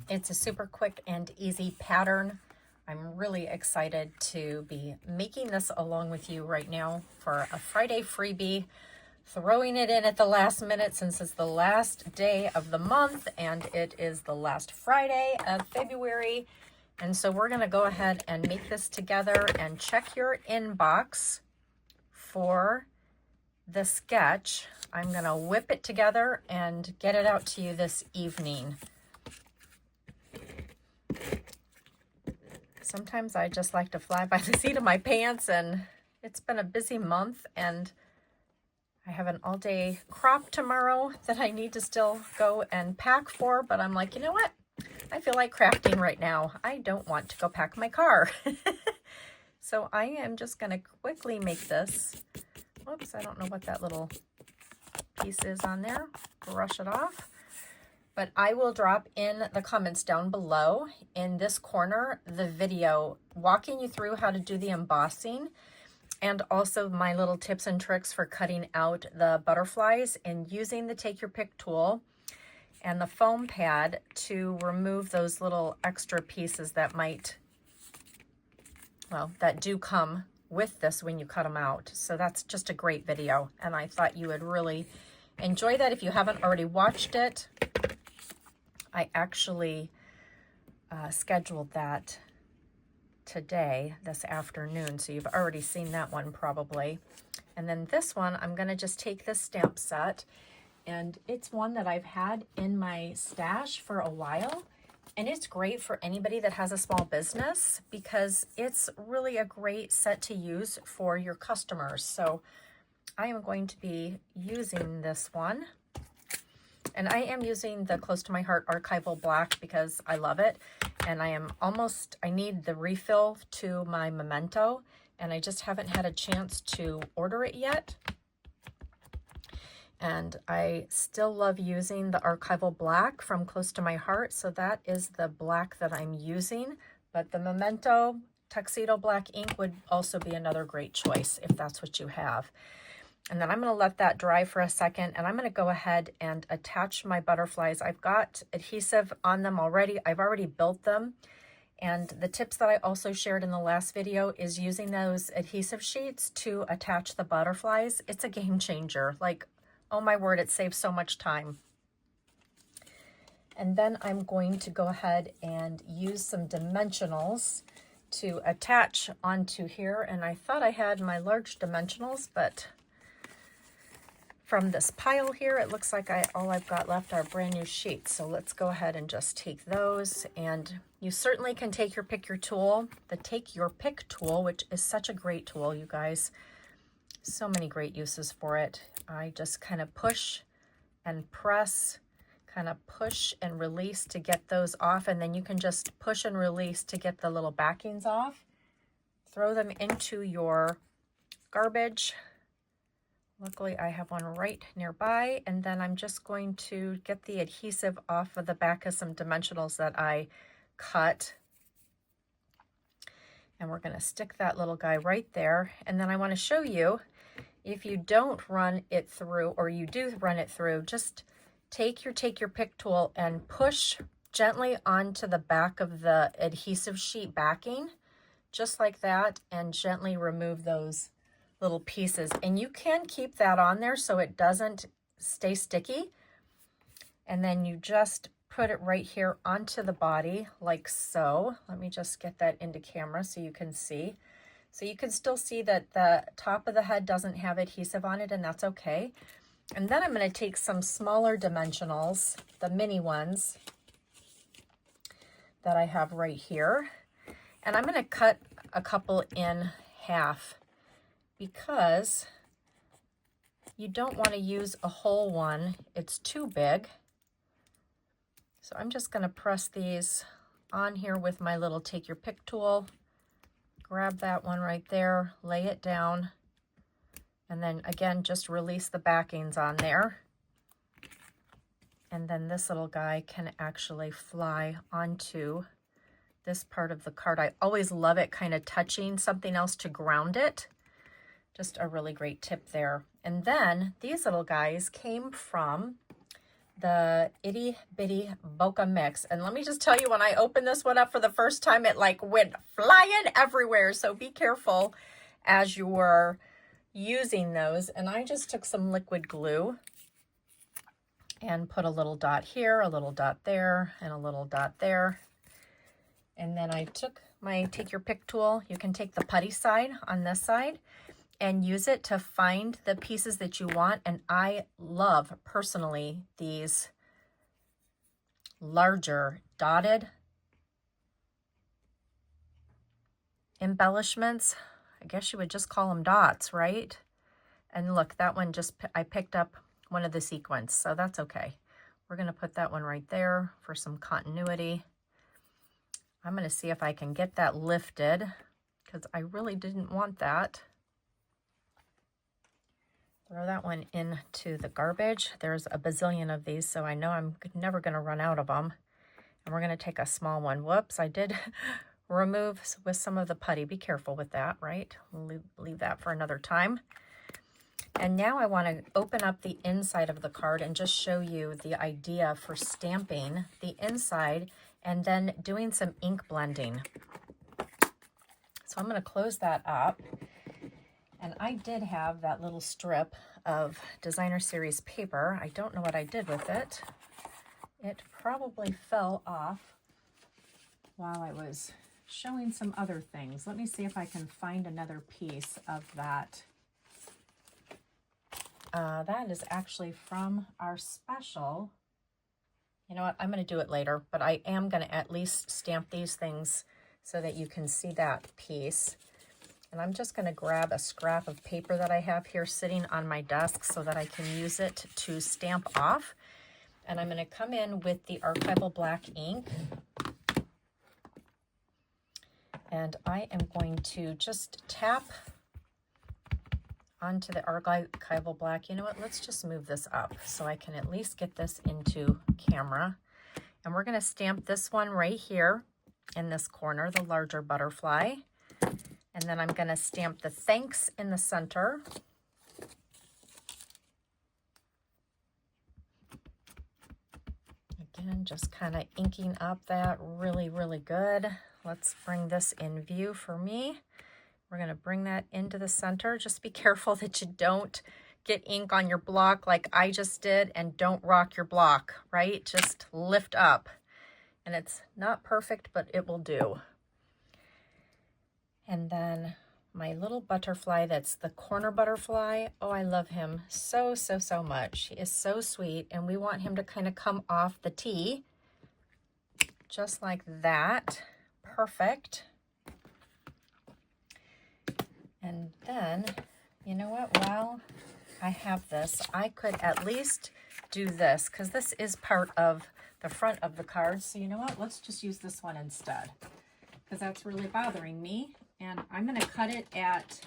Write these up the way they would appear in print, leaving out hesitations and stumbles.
It's a super quick and easy pattern. I'm really excited to be making this along with you right now for a Friday freebie, throwing it in at the last minute since it's the last day of the month and it is the last Friday of February. And so we're going to go ahead and make this together and check your inbox for the sketch. I'm going to whip it together and get it out to you this evening. Sometimes I just like to fly by the seat of my pants, and it's been a busy month, and I have an all-day crop tomorrow that I need to still go and pack for, but I'm like, you know what? I feel like crafting right now. I don't want to go pack my car. So I am just going to quickly make this. Whoops, I don't know what that little piece is on there. Brush it off. But I will drop in the comments down below in this corner the video walking you through how to do the embossing and also my little tips and tricks for cutting out the butterflies and using the Take Your Pick tool and the foam pad to remove those little extra pieces that might, well, that do come with this when you cut them out. So that's just a great video, and I thought you would really enjoy that if you haven't already watched it. I actually scheduled that today, this afternoon, so you've already seen that one probably. And then this one, I'm going to just take this stamp set, and it's one that I've had in my stash for a while, and it's great for anybody that has a small business because it's really a great set to use for your customers. So I am going to be using this one. And I am using the Close to My Heart Archival Black because I love it. And I need the refill to my Memento, and I just haven't had a chance to order it yet. And I still love using the Archival Black from Close to My Heart, so that is the black that I'm using. But the Memento Tuxedo Black ink would also be another great choice if that's what you have. And then I'm going to let that dry for a second, and I'm going to go ahead and attach my butterflies. I've got adhesive on them already. I've already built them. And the tips that I also shared in the last video is using those adhesive sheets to attach the butterflies. It's a game changer. Like, oh my word, it saves so much time. And then I'm going to go ahead and use some dimensionals to attach onto here. And I thought I had my large dimensionals, but from this pile here, it looks like all I've got left are brand new sheets. So let's go ahead and just take those. And you certainly can take your pick your tool, the Take Your Pick tool, which is such a great tool, you guys. So many great uses for it. I just kind of push and press, kind of push and release to get those off. And then you can just push and release to get the little backings off. Throw them into your garbage. Luckily, I have one right nearby, and then I'm just going to get the adhesive off of the back of some dimensionals that I cut. And we're going to stick that little guy right there. And then I want to show you, if you don't run it through, or you do run it through, just take your pick tool and push gently onto the back of the adhesive sheet backing, just like that, and gently remove those little pieces. And you can keep that on there so it doesn't stay sticky. And then you just put it right here onto the body like so. Let me just get that into camera so you can see. So you can still see that the top of the head doesn't have adhesive on it, and that's okay. And then I'm going to take some smaller dimensionals, the mini ones that I have right here, and I'm going to cut a couple in half, because you don't want to use a whole one. It's too big. So I'm just going to press these on here with my little Take Your Pick tool. Grab that one right there, lay it down, and then again, just release the backings on there. And then this little guy can actually fly onto this part of the card. I always love it kind of touching something else to ground it. Just a really great tip there. And then these little guys came from the Itty Bitty Bokeh Mix. And let me just tell you, when I opened this one up for the first time, it like went flying everywhere. So be careful as you're using those. And I just took some liquid glue and put a little dot here, a little dot there, and a little dot there. And then I took my take your pick tool. You can take the putty side on this side and use it to find the pieces that you want. And I love personally these larger dotted embellishments. I guess you would just call them dots, right? And look, that one just, I picked up one of the sequins, so that's okay. We're gonna put that one right there for some continuity. I'm gonna see if I can get that lifted because I really didn't want that. Throw that one into the garbage. There's a bazillion of these, so I know I'm never gonna run out of them. And we're gonna take a small one. Whoops, I did remove with some of the putty. Be careful with that, right? We'll leave that for another time. And now I want to open up the inside of the card and just show you the idea for stamping the inside and then doing some ink blending. So I'm going to close that up. And I did have that little strip of Designer Series paper. I don't know what I did with it. It probably fell off while I was showing some other things. Let me see if I can find another piece of that. That is actually from our special. You know what? I'm going to do it later, but I am going to at least stamp these things so that you can see that piece. And I'm just going to grab a scrap of paper that I have here sitting on my desk so that I can use it to stamp off. And I'm going to come in with the archival black ink. And I am going to just tap onto the archival black. You know what? Let's just move this up so I can at least get this into camera. And we're going to stamp this one right here in this corner, the larger butterfly. And then I'm going to stamp the thanks in the center. Again, just kind of inking up that really, really good. Let's bring this in view for me. We're going to bring that into the center. Just be careful that you don't get ink on your block like I just did, and don't rock your block, right? Just lift up. And it's not perfect, but it will do. And then my little butterfly, that's the corner butterfly. Oh, I love him so, so, so much. He is so sweet, and we want him to kind of come off the T, just like that. Perfect. And then, you know what, while I have this, I could at least do this, because this is part of the front of the card. So you know what, let's just use this one instead, because that's really bothering me. And I'm going to cut it at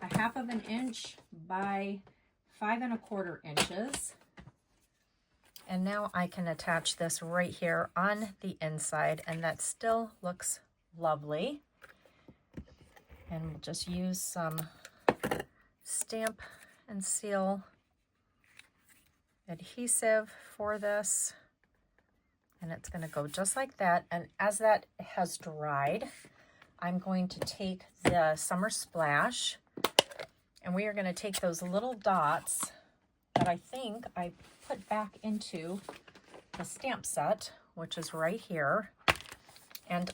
1/2 inch by 5 1/4 inches. And now I can attach this right here on the inside, and that still looks lovely. And we'll just use some Stamp and Seal adhesive for this. And it's going to go just like that. And as that has dried, I'm going to take the Summer Splash, and we are going to take those little dots that I think I put back into the stamp set, which is right here. And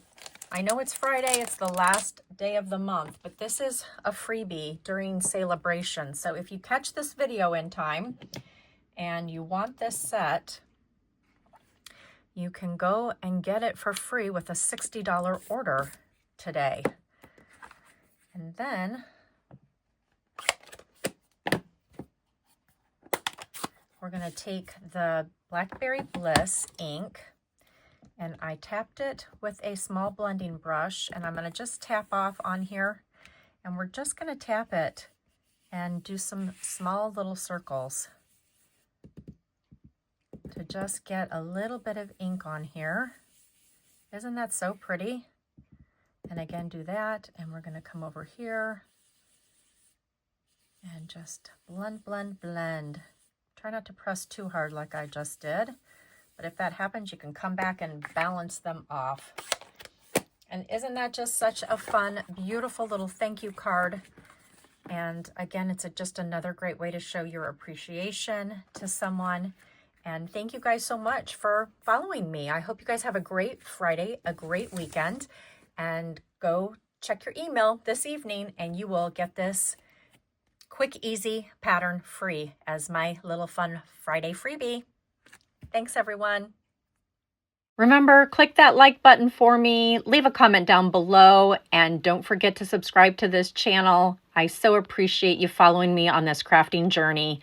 I know it's Friday, it's the last day of the month, but this is a freebie during celebration. So if you catch this video in time and you want this set, you can go and get it for free with a $60 order today. And then we're going to take the Blackberry Bliss ink, and I tapped it with a small blending brush, and I'm going to just tap off on here, and we're just going to tap it and do some small little circles to just get a little bit of ink on here. Isn't that so pretty? And again, do that, and we're going to come over here and just blend, blend, blend. Try not to press too hard like I just did. But if that happens, you can come back and balance them off. And isn't that just such a fun, beautiful little thank you card? And again, it's just another great way to show your appreciation to someone. And thank you guys so much for following me. I hope you guys have a great Friday, a great weekend, and go check your email this evening and you will get this quick, easy pattern free as my little fun Friday freebie. Thanks, everyone. Remember, click that like button for me, leave a comment down below, and don't forget to subscribe to this channel. I so appreciate you following me on this crafting journey.